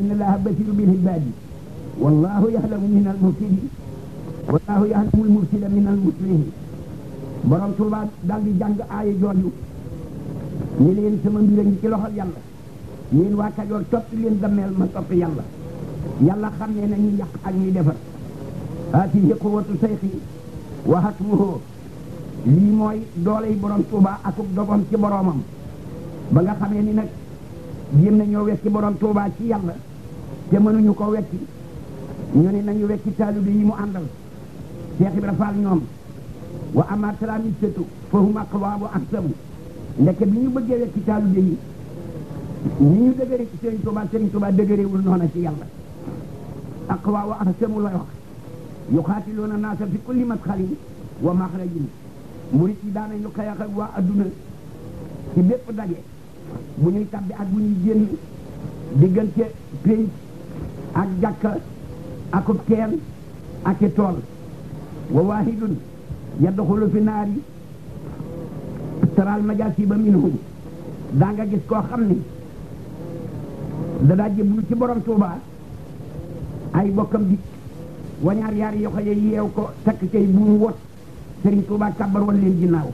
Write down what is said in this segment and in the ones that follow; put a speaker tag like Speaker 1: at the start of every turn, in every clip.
Speaker 1: inna allaha basiru bil ibadi wallahu yahlamu min al mufsidi wallahu yahlamu al mufsida min al muslihin borom Tuuba daal di jàng aaya jooju ni leen sama mbir a ngi ci loxol yàlla yéen waa Kajoor topp leen dameel ma topp yàlla yàlla xam ne nañu yàq ak ñuy defar haatihi quwwatu sayxi wa hatmuhu lii mooy dooley borom Tuuba akub dogom ci boromam ba nga xamee ni nag jéem nañoo wekki borom Tuuba ci yàlla te mënuñu ko wekki ñu ne nañu wekki taalibe yi mu àndal Cheikh Ibra Fall ñoom wa ama talaamisatu fa hum aqwa wa ahsamu ndeke bi ñu bëggee wekki taalibe yi ñi ñu dëgëre ci Serigne Touba dëgërewul noona ci yàlla aqwa wa ahsamu la wax yuqaatiluuna naasa fi kulli madxalin wa maxrajin murit yi daanañu xeex ak waa adduna ci bépp daje bu ñuy tabbi ak bu ñuy génn diggante pénc ak jàkka akub teen ak i tool wa waahidun yadxulu fi naari taral majaasiba minhum daa nga gis koo xam ni dadaa jébbalu ci borom Tuuba ay bokkam di wañaar yaari yoxo ya yeew ko takk cay bu mu wot Sëriñ Tuuba kàbbar wal leen ginnaaw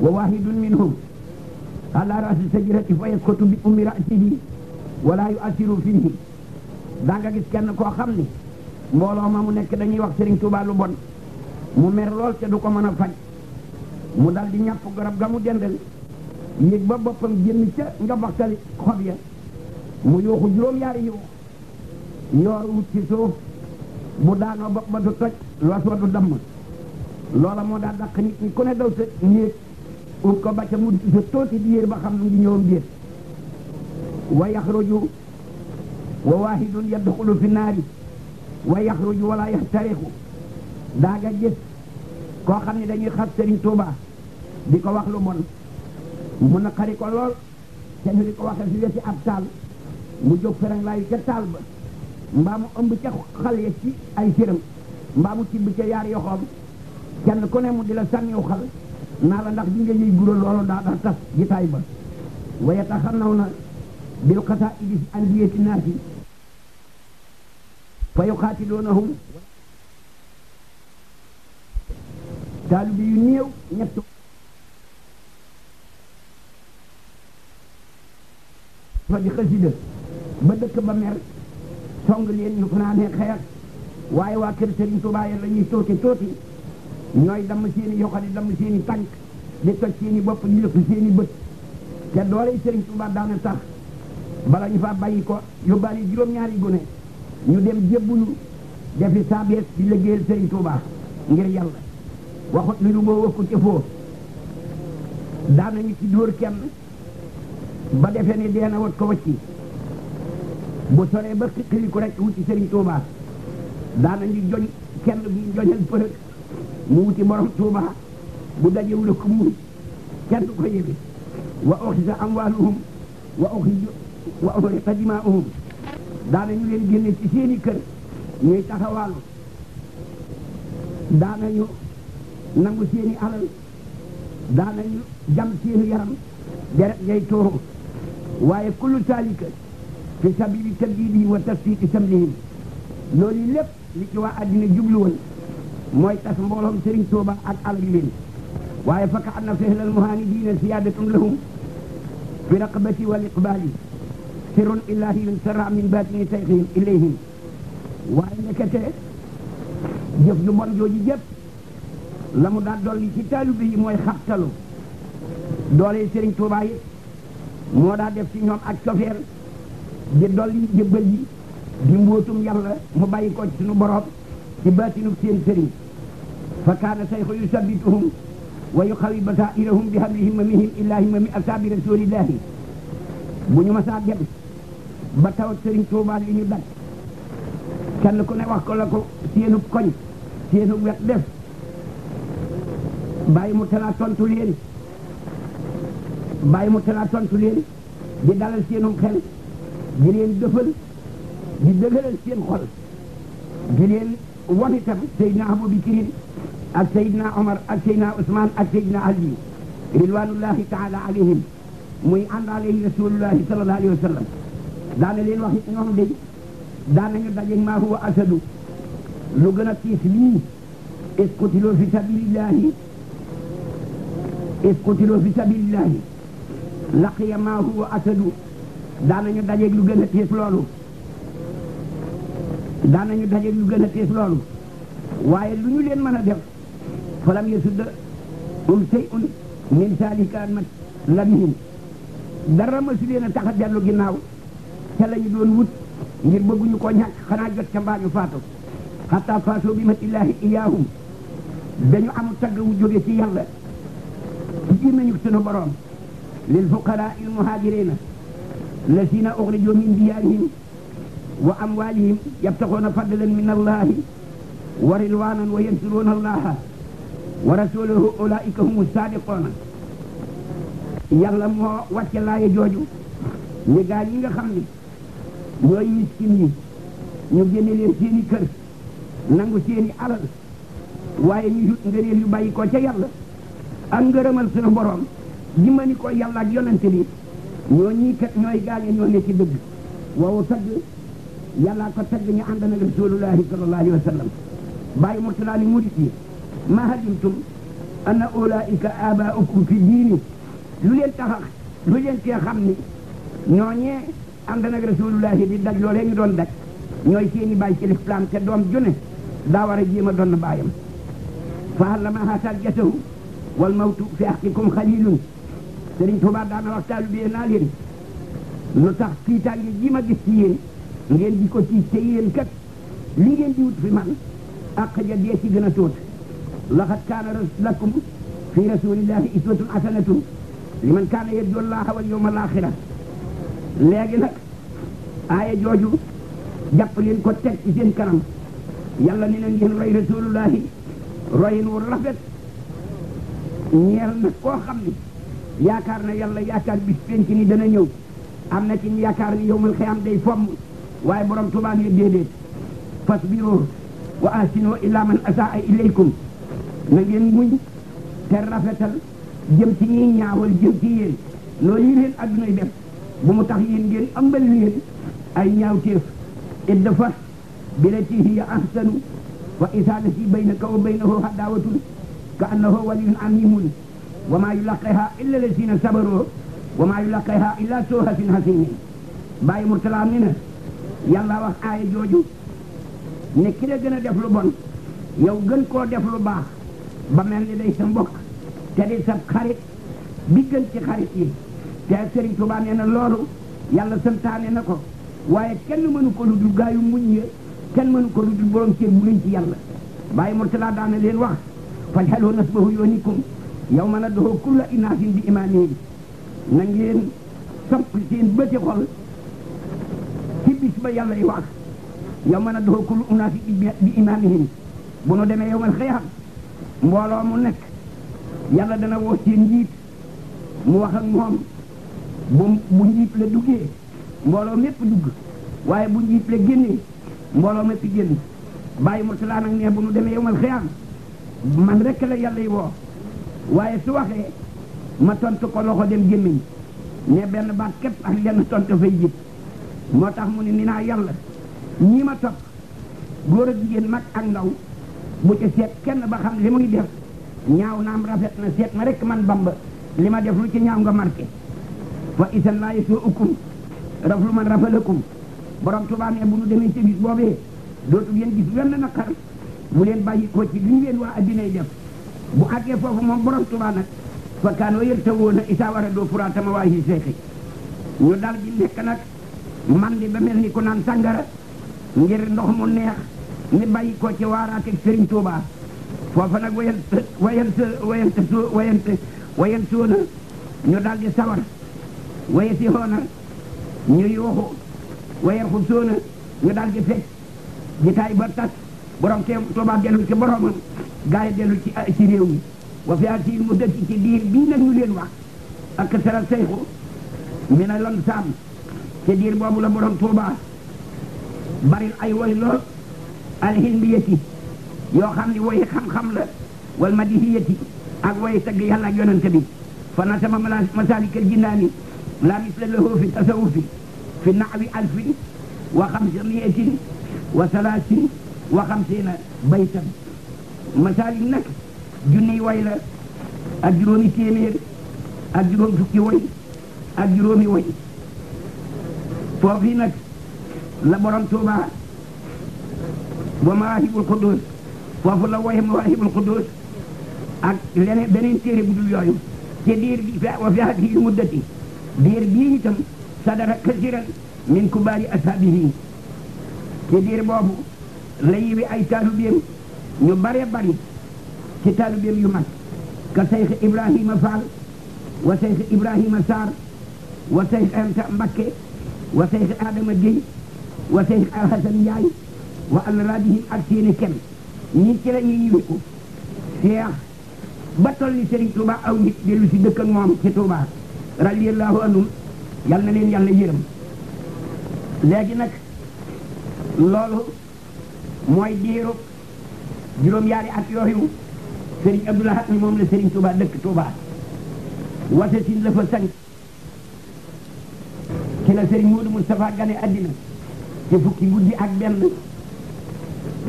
Speaker 1: wa waahidun minhum ala rasi sajirati fa yasqutu bi ummi rasihi wala yu'asiru fihi daa nga gis kenn koo xam ni mbooloo ma mu nekk dañuy wax Sëriñ Tuuba lu bon mu mer lool te du ko mën a faj mu dal di ñàpp garab ga mu dendal yéeg ba boppam génn ca nga baxtali xob ya mu yuuxu juróom-yaari yoor wut ci suuf bu daanoo bopp ba du toj loos wa du damm loola moo daa dàq nit ñi ku ne daw sa néeg ut ko ba ca mu sa tooti di yéer ba xam lu ngi ñëwam déet wa yaxruju wa waahidun yadxulu fi naari wa yaxruju wala yaxtariqu daa nga gis koo xam ne dañuy xas Sëriñ Tuuba di ko wax lu bon mu naqari ko lool te ñu di ko waxee si weti ab taal mu jóg ferang laayu ca taal ba mbaa mu ëmb ca xal ya ci ay siram mbaa mu tibb ca yaar yoxoom kenn ku ne mu di la sànniw xal naa la ndax di nga yëy gura loolu daa tas jitaay ba wa yataxannawna bil qasaa'idi an diyati naasi fa yuqaatiluunahum taalibe yu néew ñett fa di xasida ba dëkk ba mer song leen ñu fanaanee xeex waaye waa kër Sëriñ Tuubaa la ñuy tooti ñooy damm seeni yoxo di damm seeni tànk di toj seeni bopp di lëpp seeni bët te dooley Sëriñ Tuubaa daana tax bala ñu fa bàyyi ko yóbbaale juróom-ñaari gone ñu dem jébbulu defi saabees di liggéeyal Sëriñ Tuubaa ngir yàlla waxut li lu boo wëkku ca foofu daanañu ci dóor kenn ba defee ne deena wat ko wacci bu soree ba xiqiliku rek wuti Sëriñ Tuuba daanañu joñ kenn bu joñal përëg mu wuti borom Tuuba bu dajewul a ko muur kenn du ko yëbe wa uxisa amwaaluhum wa uhriqa dimaa'uhum daanañu leen génne ci seeni kër ñuy taxawaalu daanañu nangu seeni alal daanañu jam seeni yaram deret ngay tuuru waaye kullu saalika fi sabili tabdiidi wa tasfiiki samlihim loolu lépp li ci waa addina jublu woon mooy tas mbooloom Sëriñ Tuuba ak alal leen waaye fa ka anna fihlal muhaanidiina siyaadatun lahum fi raqabati wal iqbaali sirrun ilaahiyun sarra min baatini tayxihim ilayhim waaye nekkete jëf ju bon jooju jëpp la mu daal dolli ci taalibe yi mooy xabtalu doole Sëriñ Tuuba yi moo daa def ci ñoom ak cofeer di dolli jëbbal yi di mbóotum yàlla mu bàyyi ko ci suñu borom ci baatinub seen sëriñ fa kaana sayxu yusabbituhum wa yuxawi basairahum bi habli himmamihim illa himmami asaabi rasulillahi bu ñu masaa dem ba tawat Sëriñ Tuuba li ñu daj kenn ku ne wax ko la ko seenub koñ seenub wet def bàyyi mu talaa tontu leen di dalal seenum xel di leen dëfal di dëgëral seen xol di leen wan itam Seydina Abu Bakrin ak Seydina Omar ak Seydina Ousmane ak Seydina Ali ridwanullahi taala alayhim muy àndaale yi rasulullahi sallallahu alayhi wa sallam daana leen wax it ñoom de daanañu dajeeg maa huwa asadu lu gën a tiis lii isqutiloo fi sabilillahi isqutiloo fi sabilillahi laqiya maa huwa asadu daanañu dajeeg lu gën a tiis loolu daanañu dajeeg lu gën a tiis loolu waaye lu ñu leen mën a def falam yasudda shay'un min zalika lamihim dara ma su leen a tax a dellu ginnaaw ca la ñu doon wut ngir bëgguñu ko ñàkk xanaa jot ca mbaa ñu faatu xataa faatoo bi matillahi iyaahum dañu amul tagg wu jóge ci yàlla ci nañu sunu borom lil fuqaraa il muhaajiriina lazina uxrijoo min diyaarihim wa amwaalihim yabtaxuuna fadlan min allahi wa ridwaanan wa yansuruuna allaha wa rasuulahu ulaa'ika humu saadiquuna yàlla moo wàcce laaya jooju ni gaa ñi nga xam ni ñooy miskin yi ñu génne leen seeni kër nangu seeni alal waaye ñu yut ngëneel yu bàyyi ko ca yàlla ak ngërëmal sunu borom dimbali ko yàlla ak yonente bi ñoo ñii kat ñooy gaañe ñoo ne ci dëgg waaw tagg yàllaa ko tagg ñu ànd na rasulullahi sallallahu alayhi wa sallam bàyyi murtala ni murit yi ma hadimtum anna ulaika abaaukum fi diini lu leen taxax lu leen tee xam ni ñooñee ànd nag rasulullahi di daj loolee ñu doon daj ñooy seeni bàyyi ci lislaam te doom june daa war a jéem a doon bàyyam fa allama haasal jasahu wal mawtu fi haqikum xalilun Sëriñ Tuubaa daana wax taalibe naa leen lu tax tiitaange ji ma gis ci yéen ngeen di ko tiit te yéen kat li ngeen di wut fi man ak ja dee ci gën a tuut laqad kaana lakum fi rasulillahi iswatun hasanatun liman kaana yarju llaha wal yawmal aaxira léegi nag aaya jooju jàpp leen ko teg ci seen kanam yàlla ni na ngeen roy rasulullahi royin wu rafet ñeel nag koo xam ni yaakaar na yàlla yaakaar bis penc ni dana ñëw am na ci yaakaar ni yawmal xiyaam day fomm waaye borom Tuubaa ne déedéet fasbiru wa ahsinu illa man asaa ilaykum na ngeen muñ te rafetal jëm ci ñi ñaawal jëm ci yéen loolu yi leen addunay def bu mu tax yéen ngeen ëmbal leen ay ñaawteef idfa billatii hiya ahsanu wa izaa llazii baynaka wa baynahu adaawatun ka annahu waliyyun hamiimun wa maa yulaqaahaa illa llaziina sabaruu wa maa yulaqaahaa illaa zuu hazzin aziim bàyyi Murtala ni na yàlla wax aaya jooju ne ki la gën a def lu bon yow gën koo def lu baax ba mel ni day sa mbokk te di sa xarit bi gën ci xarit yi te Sëriñ Tuubaa nee na loolu yàlla santaane na ko waaye kenn mënu ko lu dul gaayu muñ ya kenn mënu ko lu dul borom cër bu rëy ci yàlla bàyyi Murtala daana leen wax faj'aluu nasba huyuunikum yawma nad'uu kulla unaasin bi imaamihim na ngeen samp seen bëti xol ci bis ba yàlla yi wax yawma nad'uu kulla unaasin bi imaamihim bu nu demee yawmal xiyaam mbooloo mu nekk yàlla dana woo seen njiit mu wax ak moom bu njiit la duggee mbooloo mépp dugg waaye bu njiit la génnee mbooloo mépp génn bàyyi Murtala nag ne bu nu demee yawmal xiyaam man rek la yàlla yi woo waaye su waxee ma tontu ko loxo dem gémmiñ ne benn baat képp ak lenn tontu fay jib moo tax mu ne ni naa yàlla ñii ma topp góor ak jigéen mag ak ndaw bu ci seet kenn ba xam li muy def ñaaw naam rafet na seet ma rek man Bamba li ma def lu ci ñaaw nga marqué fa isan laa yasuukum raflu man rafalakum borom Tuubaa ne bu nu demee ci bis boobee dootu ngeen gis wenn naqar bu leen bàyyi ko ci li ñu leen waa addinay def bu àggee foofu moom borom Tuubaa nag fa kaanoo yartawoona isaa war a doo furaatama waayi seexi ñu dal di nekk nag man di ba mel ni ku naan sàngara ngir ndox mu neex ni bàyyi ko ci waaraateeg Sëriñ Tuubaa foofa nag wayan soona ñu dal di sawar waye si hoona ñu yuuxu wayan xu soona ñu dal di fekk jitaay ba tas borom Tuubaa dellu ci boromam gaa yi dellu ci réew mi wa fi asil mu dëkk ci diir bii nag ñu leen wax ak sara sayxu mi na lan saam ci diir boobu la borom Tuubaa baril ay woy lool alhilmiyati yoo xam ni woy xam-xam la wal madihiyati ak woy tagg yàlla ak yonente bi fa nasama masaalikal jinaani laa misla lahu fi tasawufi fi nahwi alfin wa xamsamiatin wa salaasin wa xamsiina baytan masaalik nag junniy way la ak juróomi téeméer ak juróom fukki way ak juróomi way foofu nag la borom Tuuba wa mawaahibul quddus foofu la woye mawaahibul quddus ak leneen beneen téere bu dul yooyu te diir bi wa fi hadihi muddati diir bii itam sadara kasiran min kubaari ashaabihi te diir boobu la yiwi ay taalubeem ñu bare bari ci taalubeem yu mag ka Seex Ibrahima Fall wa Seex Ibrahima Sarr wa Seex Anta Mbakke wa Seex Adama Gueye wa Seex Alhasan Njaay wa alradihim ak seeni kem ñi ci la ñuy yiwiku Seex ba toll ni Serigne Touba aw nit dellu si dëkk ak moom ci Touba radiyallahu anhum yal na leen yàlla yërëm léegi nag loolu mooy diiru juróom-yaari at yooyu Serigne Abdou Lahad ni moom la Serigne Touba dëkk Touba wasasin la fa sañ ci la Serigne Modou Moustapha gane addina ci fukki guddi ak benn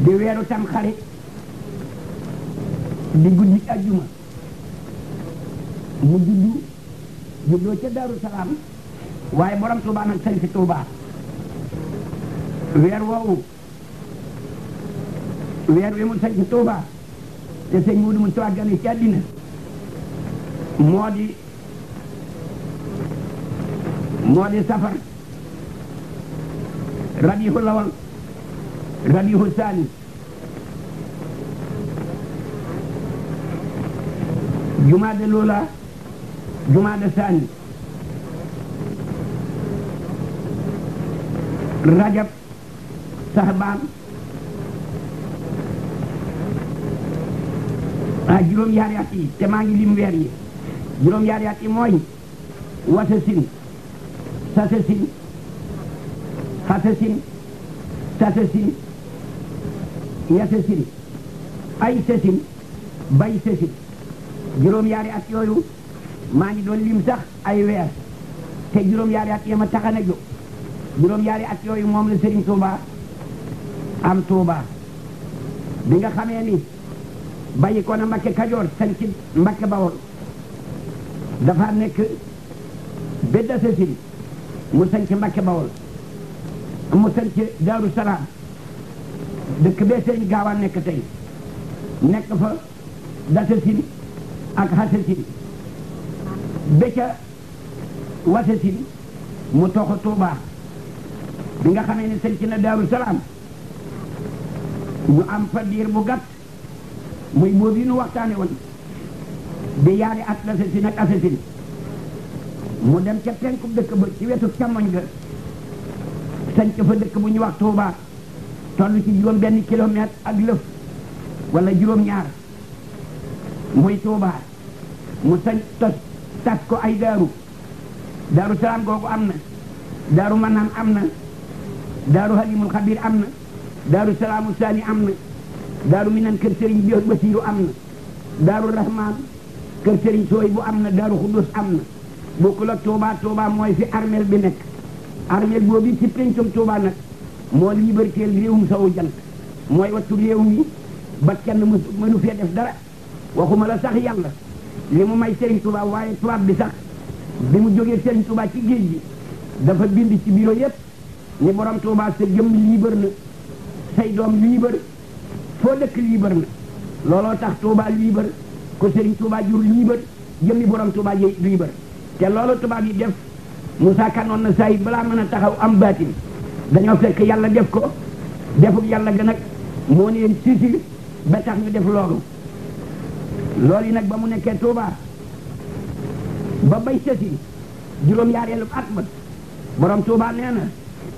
Speaker 1: di weeru tam xarit di guddi ajjuma mu juddoo ca Daaru Salaam waaye borom Touba nag sañ ci Touba weer woowu weer wi mu sañ ci Touba te sëñ Modou Moustapha gane ci àddina moo di safar rabihu lawal rabihu saani jumaada loola jumaada saani rajab sahbaan juróom-yaari at yi te maa ngi lim weer yi juróom-yaari at yi mooy wasasin sasasin xasasin sasasin yasasin ay sasin bay sasin juróom-yaari at yooyu maa ngi doon lim sax ay weer te juróom-yaari at yi ma taxana jóg juróom-yaari at yooyu moom la Serigne Touba am Touba bi nga xamee ni bàyyi ko na Mbakke Kajoor sañ ci Mbakke Bawol dafa nekk bedda sasin mu sañ ci Mbakke Bawol mu sañ ci Daaru Salaam dëkk bee Sëriñ Gaawaan nekk tey nekk fa dasasin ak xasasin bécca wasasin mu toxu Tuuba bi nga xamee ne sañ ci na Daaru Salaam ñu am fa diir bu gàtt muy boobu yi nu waxtaane woon di yaari at dasasin ak asasin mu dem ca penku dëkk ba ci wetu càmmoñ ga sañc fa dëkk bu ñu wax Touba toll ci juróom benn kilomètre ak lëf wala juróom-ñaar muy Touba mu sañ tas ko ay daaru Salaam googu am na daaru Manaan am na daaru Halimul Xabir am na daaru Salaamu Saani am na daaru Minan kër Serigne Basiiru am na daaru Rahmaan kër Serigne Sooy bu am na daaru Xudus am na bokkul ak Touba mooy fi armeel bi nekk armeel boobu ci pencum Touba nag moo libertéel réewum sowu jant mooy wattu réew mi ba kenn mënu fee def dara waxuma la sax yàlla li mu may Serigne Touba waaye tubaab bi sax bi mu jógee Serigne Touba ci géej gi dafa bind ci bureau yépp ni borom Touba sa jëm libre na say doom libre foo dëkk libre na looloo tax Touba libre ko Serigne Touba jur libre jëmmi borom Touba yi libre te loolu tubaab yi def Moussa kanoon na saa yi balaa mën a taxaw am baatin dañoo fekk yàlla def ko defuk yàlla ga nag moo ne leen sisi ba tax ñu def loolu yi nag ba mu nekkee Touba ba bay sasi juróom-ñaareelu at ba borom Touba nee na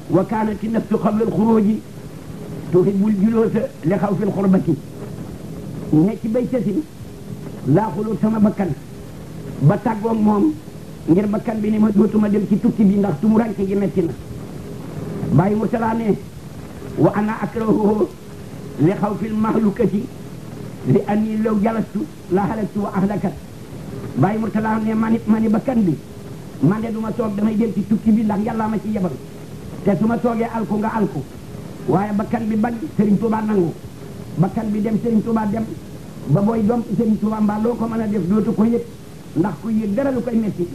Speaker 1: wa kaanati nafsu qabla al-xuruuji tuhibbul juluusa li xawfil xurbati ne ci bay sasi laa xulul sama bakkan ba tàggoog moom ngir bakkan bi ni ma dootuma dem ci tukki bi ndax tumu ranke gi metti na bàyyi mu salaane wa ana akrahuhu li xawfil mahlukati li anni law jalastu la halaktu wa ahlakat bàyyi mu salaane mani bakkan bi man de duma toog damay dem ci tukki bi ndax yàlla ma ci yebal te su ma toogee alku nga alku waaye bakkan bi bañ Serigne Touba nangu bakkan bi dem Serigne Touba dem ba booy doom Serigne Touba mbaa loo ko mën a def dootu ko yëg ndax ku yëg dara lu koy metti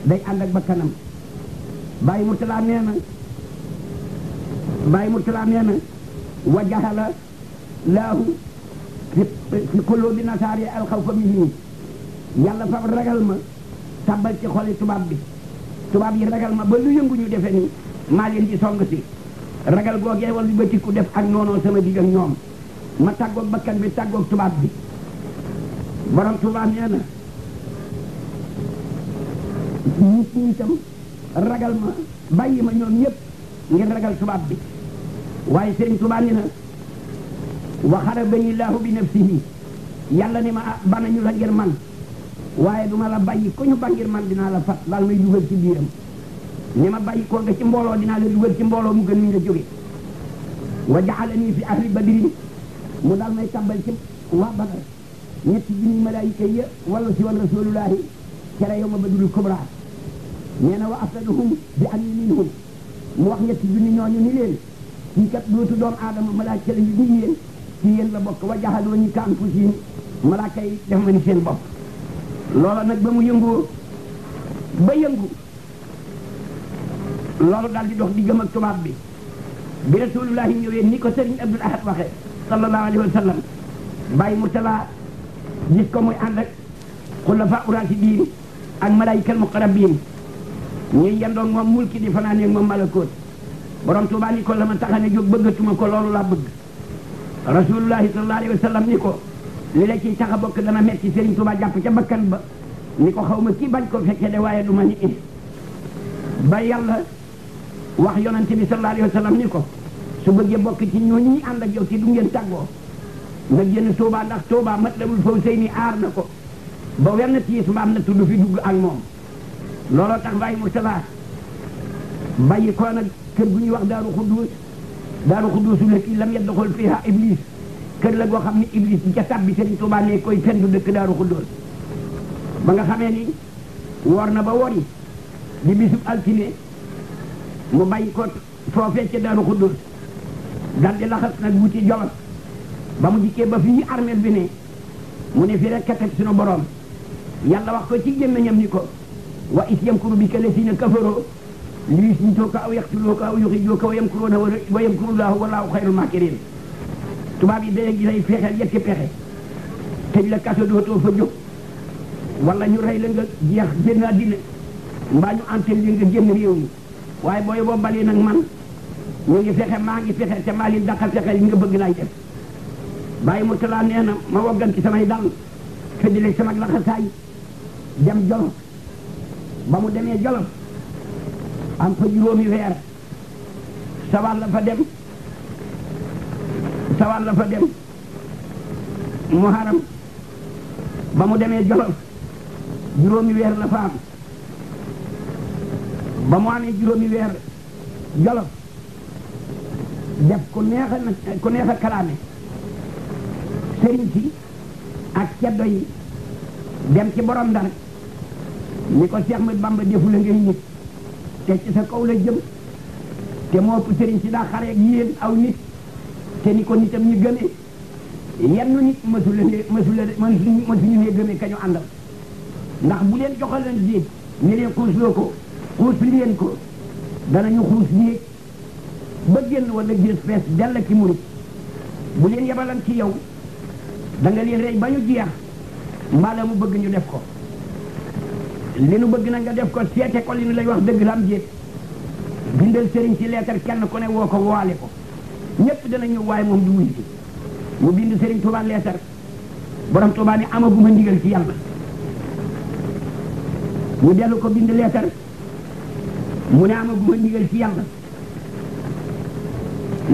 Speaker 1: day ànd ak bakkanam Baye Mourtala nee na wajahala laahu fi qulubi nasaari alxawfa minni yàlla fa ragal ma tàbbal ci xoli tubaab yi ragal ma ba lu yëngu ñu defe ni maa leen di song si ragal googee wala ba tikku def ak noonoo sama digg ak ñoom ma tàggoog bakkan bi tàggoog tubaab bi borom tubaab nee na nit ñi itam ragal ma bàyyi ma ñoom ñëpp ngir ragal tubaab bi waaye Sëriñ Tuubaa ni na waxara bani laahu bi nafsihi yàlla ni ma banañu la ngir man waaye duma la bàyyi ku ñu ba ngir man dinaa la fat daal may dugal ci biiram ni ma bàyyi ko nga ci mbooloo dinaa la dugal ci mbooloo mu gën mi nga jóge wa ja'alani fi ahli badrin mu daal may tàbbal ci waa Badar ñetti junni malaayika yi wala si wal rasulullahi kere yow ma badrul kubra nee na wa afsaduhum bi anni minhum mu wax ñetti junni ñooñu ni leen kii kat dootu doon aadama malaaka la ñu ni yéen ci yéen la bokk wa jaxaloo ñi ka anfusihim malaaka yi def ma ni seen bopp loola nag ba mu yëngoo ba yëngu loolu daal di dox di gëm ak tubaab bi rasulullahi ñëwee ni ko Sëriñ Abdul Ahad waxe sallallahu alayhi wa sallam Baye Mourtala gis ko muy ànd ak xulafa urasidiin ak malaayikal muqarrabiin ñuy yendoog moom mulki di fanaaneeg moom malakoot borom Tuubaa ni ko la ma taxane jóg bëggatuma ko loolu laa bëgg rasulullahi sallallahu alayhi wa sallam ni ko li la ci tax a bokk dana metti Sëriñ Tuubaa jàpp ca bakkan ba ni ko xaw ma kii bañ ko fekke de waaye du ma ni ba yàlla wax yonante bi sallallahu alayhi wa sallam ni ko su bëggee bokk ci ñooñu ñi ànd ak yow ci du ngeen tàggoo nga génn Tuubaa ndax Tuubaa Matlabul Fawzayni aar na ko ba wenn tiis mbaam na tudd fi dugg ak moom looloo tax Baye Mourtala bàyyi ko nag kër gu ñuy wax Daaru Xuddus la kii lam yadxul fiha Iblis kër la goo xam ni Iblis di ca tàbbi Sëriñ Tuubaa ne koy fendu dëkk Daaru Xuddus ba nga xamee ni woor na ba wori di bisub altine mu bàyyi ko foofee ca Daaru Xuddus dal di laxas nag wuti Jolof ba mu dikkee ba fii armeel bi ne mu ne fi rek kateg sunu borom yàlla wax ko ci gémmiñam ni ko wa is yamkuru bika llaziina kafaroo liyusbituuka aw yaqtuluuka aw yuxrijuuka wa yamkuruuna wa yamkuru llaahu wallaahu xayrul maakiriin tubaab yi day gi lay fexeel yetti pexe tëj la kaso dootoo fa jóg wala ñu rey la nga jeex génn àddina mbaa ñu antel li nga génn réew mi waaye booy boo balee nag man ñu ngi fexe maa ngi fexe te maa leen daqal fexe li nga bëgg laay def Baye Mourtala nee na ma woggan ci samay dal tëddale sama laxasaay dem Jolof ba mu demee Jolof am fa juróomi weer sawal la fa dem Muharram ba mu demee Jolof juróomi weer la fa am ba mu amee juróomi weer Jolof def ku neex a kalaame sëriñ si ak ceddo yi dem ci borom Ndar ni ko Seex Ahmadu Bamba defu la ngay nit te ci sa kaw la jëm te moo ëpp sëriñ si daa xare ak yéen aw nit te ni ko nitam ñu gëmee yenn nit mësuñu ne gëmee ka ñu àndal ndax bu leen joxaleen jéeg ni leen xuusloo ko xuus li leen ko danañu xuus néeg ba génn wala gis fees dell ki murit bu leen yebalan ci yow da nga leen rey ba ñu jeex mbaa la mu bëgg ñu def ko li nu bëgg na nga def ko seete ko li nu lay wax dëgg la am jéeg bindal sëriñ si leetar kenn ku ne woo ko waale ko ñëpp dana ñëw waaye moom du wuy si mu bind Sëriñ Tuubaa leetar borom Tuubaa ne amaguma ndigal ci yàlla mu dellu ko bind leetar mu ne amaguma ndigal ci yàlla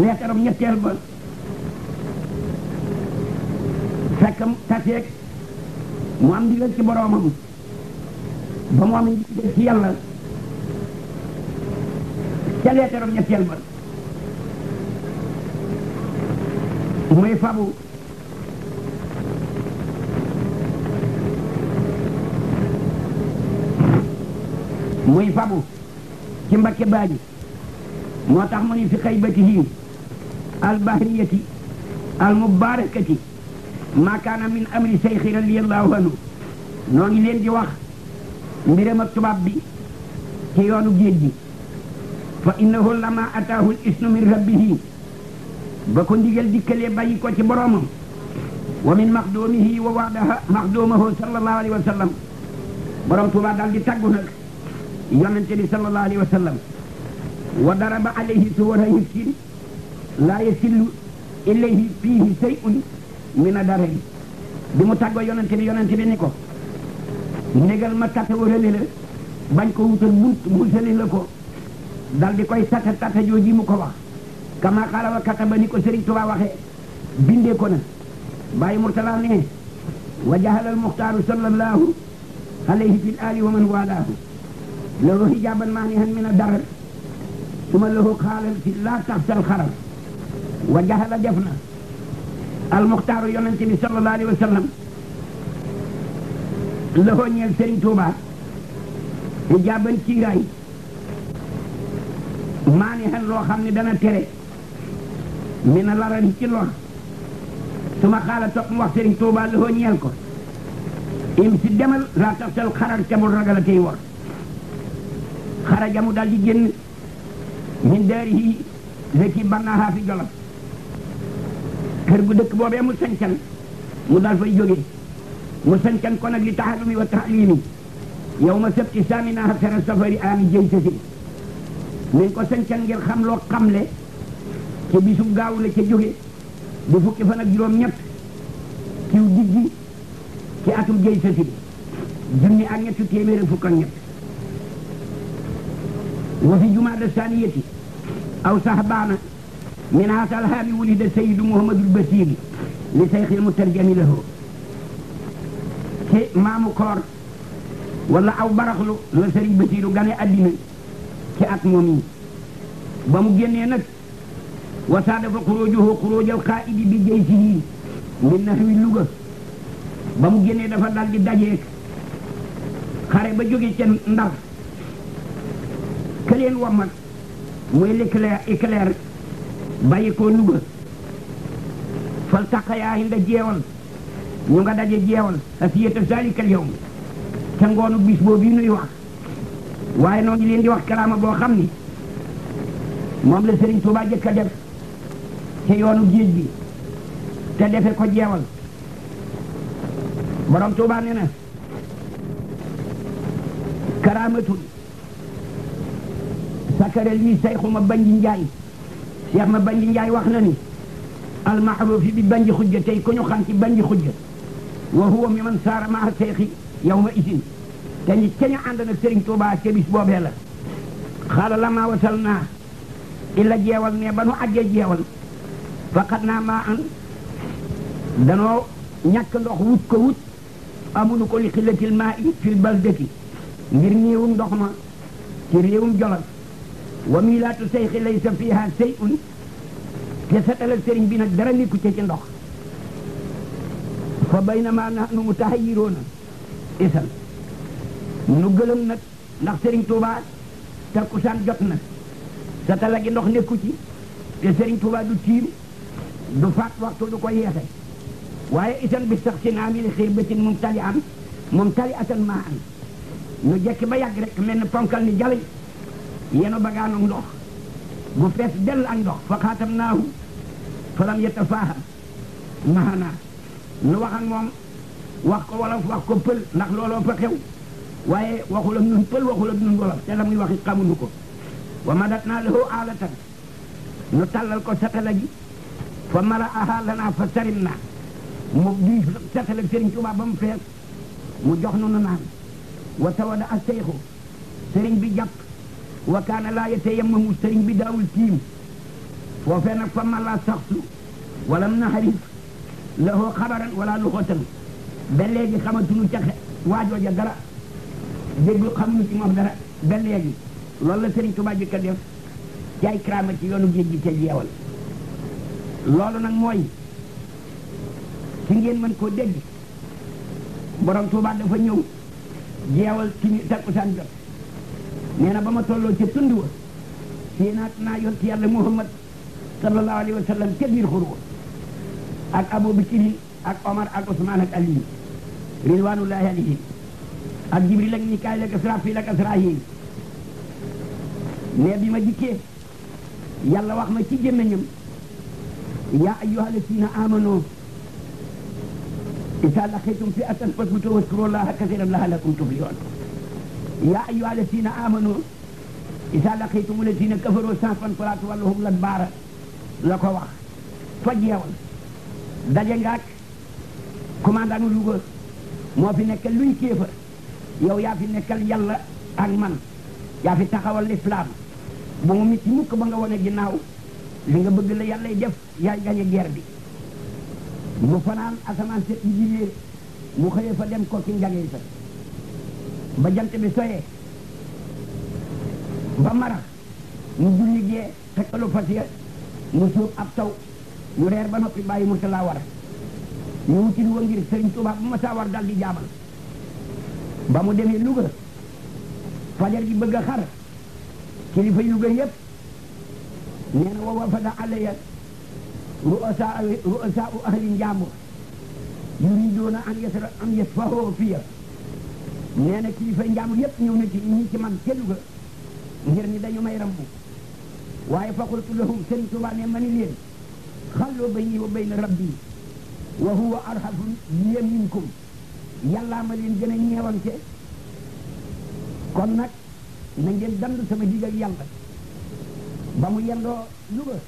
Speaker 1: leetaram ñetteel ba fekkam taseeg mu am ndigal ci boromam ba mu am ndigal ci yàlla ca leetaram ñetteel ba muy fabu ci Mbakke Baaji moo tax mu ni fi xaybatihi albahriyati almubarakati ma kaana min amri seyxi radiyallahu anhu noo ngi leen di wax mbiram ak tubaab bi ci yoonu géej gi fa innahu lama ataahu l isnu min rabbihi ba ko ndigal dikkalee bàyyi ko ci boroomam wa min maxdoomihi wa waadaha maxdoomahu sallallahu alayhi wa sallam borom Tuubaa daal di tàggu nag yonente bi sallallahu alayhi wa sallam wa daraba alayhi suwara hifsin laa yasillu ilayhi fiihi shay'un min a darari bi mu tàggoo yonente bi ni ko négal ma tata warale la bañ ko wutal bunt musali la ko dal di koy tata jooji mu ko wax kama xaala wa kataba ni ko Sëriñ Tuubaa waxee bindee ko na bàyyi Murtala ne wa jahala al muxtaaru sallallahu alayhi fil ali wa man walaahu lahu hijaaban maanihan min a darar suma lahu xaalal fi laa taxsal xarar wa jahala def na al muxtaaru yonente bi sallallahu alayhi wa sallam lahu ñeel Sëriñ Tuubaa hijaaban ciiraay maanihan loo xam ne dana tere mi na larari ci lor suma xaala topp mu wax Sëriñ Tuubaa lahu ñeel ko im si demal laa taxsal xarar ca bul ragal a tey wor xaraja mu daal di génn min daarihi leki bannaha fi Jolof kër gu dëkk boobee mu sancan mu daal fay jóge mu sancan ko nag li taxalumi wa taalimi yow ma sabti saminaha fera safari ami jëy sasi nañ ko sancan ngir xam loo xamle ca bisu gaaw la ca jóge bu fukki fan ak juróom-ñett ciw diggi ci atum jëy sasi junni ak ñetti téeméer fukk ak ñett wa fi jumaada saniyati aw sahbaana min haasal haami wulida sayyidu muhammadul basiri li sayxil mutarjami lahu ci maamu koor wala aw baraxlu la sëriñ basiru gane addina ci at moom yi ba mu génnee nag wa saadafa xurujuhu xurujal xaaidi bi jaysihi min nahwi Luga ba mu génnee dafa dal di dajeek xare ba jóge ca Ndar ka leen wammat muy l'éclair bàyyi ko Luga fal taqayaa hinda jeewal ñu nga daje jeewal asiyata zalikal yawm ca ngoonu bis boobu nuy wax waaye noo ngi leen di wax karaama boo xam ni moom la Sëriñ Tuubaa jëkk a def ci yoonu géej bi te defe ko jeewal borom Tuubaa nee na karaamatul sakare lii sayxu ma banji njaay Cheikh ma banji njaay wax na ni almaarufi bi banji xujja tey ku ñu xam ci banji xujja wa huwa mi man saara maa seyxi yow ma isin te ñi ca ñu ànd nag Sëriñ Tuubaa ca bis boobee la xaala lama wasal naa illa jeewal ne ba nu àggee jeewal faqat naa maa an danoo ñàkk ndox wut ko wut amuñu ko li xillatil maa i fil baldati ngir néewum ndox ma ci réewum Jolof wa milaatu seyxi laysa fiha shay'un te satalal sëriñ bi nag dara nekku ci ndox fa baynama nahnu mutahayyiroona isal nu gëlëm nag ndax Sëriñ Tuubaa takkusaan jot na satala gi ndox nekku ci te Sëriñ Tuubaa du tiim du faat waxtu du ko yeexe waaye isan bi sax si naa mi xiir bëtin moom tali atan maa an nu jekki ba yàgg rek mel ni ponkal ni jale yenu bagaanu ndox bu fees dell ak ndox fa xaatam naahu falam yatafaaham maanaa nu wax ak moom wax ko wolof wax ko pël ndax looloo fa xew waaye waxul ak nun pël waxul ak nun wolof te la muy waxi xamuñu ko wa madat naa lahu aalatan nu tàllal ko satala gi fa mala aha lanaa fa sarim naa mu di satala Sëriñ Tuubaa ba mu fees mu jox nu naan wa tawada a seyxu sëriñ bi jàpp wa kaana laa yatayammamu sëriñ bi daawul tiim foofee nag fa mala saxsu walam naharif lahu xabaran wala luxotan ba léegi xamatuñu ca waajooja dara déglu xamuñu ci moom dara ba léegi loolu la Sëriñ Tuubaa jëkk a def ci ay karaama ci yoonu géej gi ca jeewal loolu nag mooy ci ngeen mën koo dégg borom Tuubaa dafa ñëw jeewal ci takkusaan jot nee na ba ma tolloo ca tund wa séenaat naa yonti yàlla Muhammad sallallahu alayhi wa sallam ca biir xurwa ak Abu Bakri ak Omar ak Ousmane ak Ali ridwanullahi alayhim ak Jibril ak Mikaayil ak Israfil ak Asraayil ne bi ma dikkee yàlla wax ma ci gémmiñam yaa ayyuha llazina amanu iza laqitum fi'atan fasbutu wazkurullaha kasiran la'allakum tuflihun yaa ayyuha llazina amanu iza laqitum llazina kafaru zahfan falaa tuwalluhum al-adbaara la ko wax fa jeewal daje ngaak commandant Louga moo fi nekkal luy kéefar yow yaa fi nekkal yàlla ak man yaa fi taxawal lislaam bu mu mitti mukk ba nga wane ginnaaw li nga bëgg la yàllay def yaay gañe guerre bi mu fanaan asamaan set yi jiwee mu xëyee fa dem ko ci njagee sa ba jant bi soyee ba marax mu julli gee fekkalu fas ya mu suub ab taw ñu reer ba noppi bàyyi mu laa war ñu wuti Louga ngir Sëriñ Tuubaa bu ma saa war dal di jaabal ba mu demee Louga fajar gi bëgg a xar kilifa Louga yëpp nee na wa wafada alayya ru'asaa ahli njàmbur yuriduuna an yasfahoo fiya nee na kilifa njàmbur yëpp ñëw na ci ñi ci man ca Louga ngir ni dañu may rambu waaye fa qultu lahum Sëriñ Tuubaa ne ma ni leen xalloo bayni wa bayna rabbi wa huwa arhamu bi minkum yàllaa ma leen gën a ñeewante kon nag na ngeen dandu sama digg ak yàlla ba mu yendoo Louga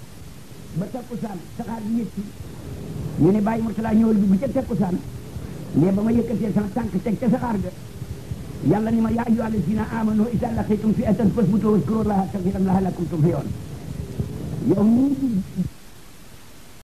Speaker 1: ba takkusaan saxaar bi yëtti ñu ne bàyyi Murtala ñëwal dugg ca takkusaan mais ba ma yëkkatee sama tànk teg ca saxaar ga yàlla ni ma yaa ayyuhaa llaziina aamanuu izaa laqiitum fi'atan fasbutuu wazkurullaaha kasiiran la'allakum tuflihuun yow